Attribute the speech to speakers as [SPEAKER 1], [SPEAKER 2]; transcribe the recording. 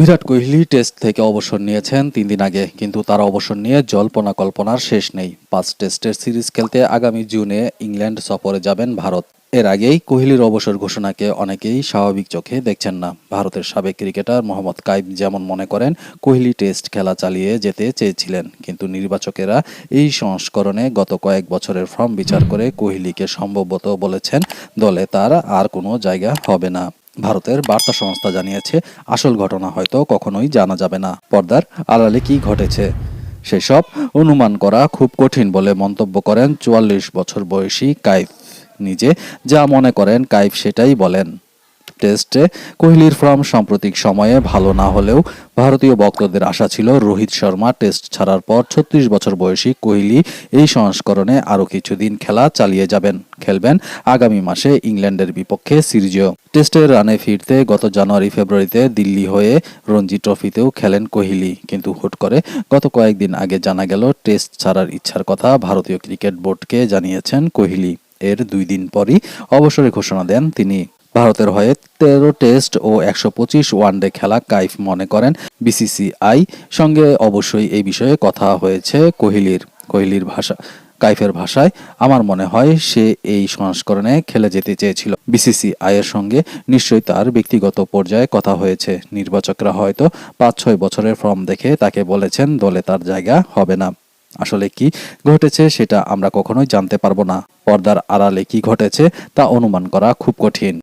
[SPEAKER 1] Virat Kohli test থেকে অবসর নিয়েছেন 3 দিন আগে, কিন্তু তার অবসর নিয়ে জল্পনা কল্পনার শেষ নেই। 5 টেস্টের সিরিজ খেলতে আগামী জুনে ইংল্যান্ড সফরে যাবেন ভারত। এর আগেই কোহলির অবসর ঘোষণাকে অনেকেই স্বাভাবিক চোখে দেখছেন না। ভারতের সাবেক ক্রিকেটার মোহাম্মদ কাইফ যেমন মনে করেন, কোহলি টেস্ট খেলা চালিয়ে যেতে চেয়েছিলেন, কিন্তু নির্বাচকেরা এই সংস্করণে গত কয়েক বছরের ফর্ম বিচার করে কোহলিকে সম্ভবত বলেছেন দলে তার আর কোনো জায়গা হবে না। ভারতের বার্তা সংস্থা জানিয়েছে, আসল ঘটনা হয়তো কখনোই জানা যাবে না। পর্দার আড়ালে কি ঘটেছে সেসব অনুমান করা খুব কঠিন বলে মন্তব্য করেন 44 বছর বয়সী কাইফ। নিজে যা মনে করেন কাইফ সেটাই বলেন। টেস্টে কোহলির ফর্ম সাম্প্রতিক সময়ে ভালো না হলেও ভারতীয় ভক্তদের আশা ছিল রোহিত শর্মা টেস্ট ছাড়ার পর 36 বছর বয়সী কোহলি এই সংস্করণে আরও কিছুদিন খেলা চালিয়ে খেলবেন আগামী মাসে ইংল্যান্ডের বিপক্ষে সিরিজেও। টেস্টের রানে ফিরতে গত জানুয়ারি-ফেব্রুয়ারিতে দিল্লি হয়ে রঞ্জি ট্রফিতেও খেলেন কোহলি, কিন্তু হুট করে গত কয়েকদিন আগে জানা গেল টেস্ট ছাড়ার ইচ্ছার কথা ভারতীয় ক্রিকেট বোর্ডকে জানিয়েছেন কোহলি। এর 2 দিন পরই অবসরের ঘোষণা দেন তিনি। ভারতের হয়ে 13 টেস্ট ও 125 ওয়ানডে খেলা কাইফ মনে করেন বিসিসিআই সঙ্গে অবশ্যই এই বিষয়ে কথা হয়েছে কাইফের ভাষায়, আমার মনে হয় সে এই সংস্করণে খেলে যেতে চেয়েছিল। বিসিসিআই এর সঙ্গে নিশ্চয়ই তার ব্যক্তিগত পর্যায়ে কথা হয়েছে। নির্বাচকরা হয়তো 5-6 বছরের ফর্ম দেখে তাকে বলেছেন দলে তার জায়গা হবে না। আসলে কি ঘটেছে সেটা আমরা কখনোই জানতে পারবো না। পর্দার আড়ালে কি ঘটেছে তা অনুমান করা খুব কঠিন।